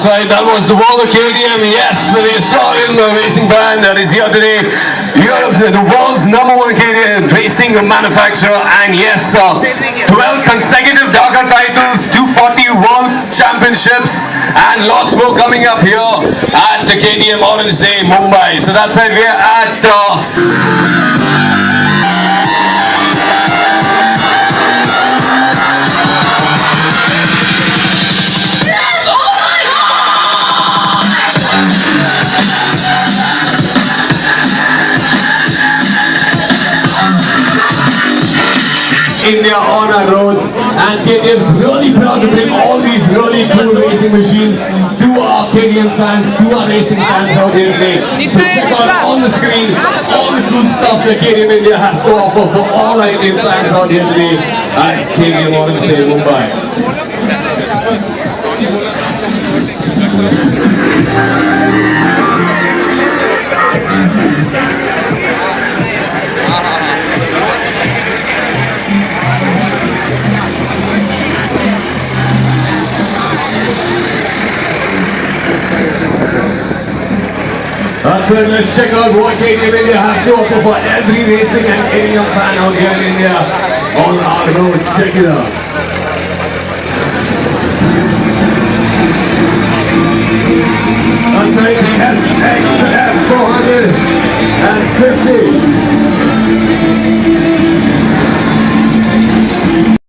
That's right, that was the world of KTM. Yes, the historian racing brand that is here today. Europe's the world's #1 KTM racing manufacturer, and yes, 12 consecutive Dakar titles, 240 world championships, and lots more coming up here at the KTM Orange Day Mumbai. So that's right, we're at India on our roads, and KTM's really proud to bring all these really cool racing machines to our KTM fans, to our racing fans out here today. So check out on the screen all the cool stuff that KTM India has to offer for all our Indian fans out here today at KTM Orange Day Mumbai. So let's check out what KTM India has to offer for every racing and KTM fan out here in India on our roads. Check it out. That's right, the SXF 400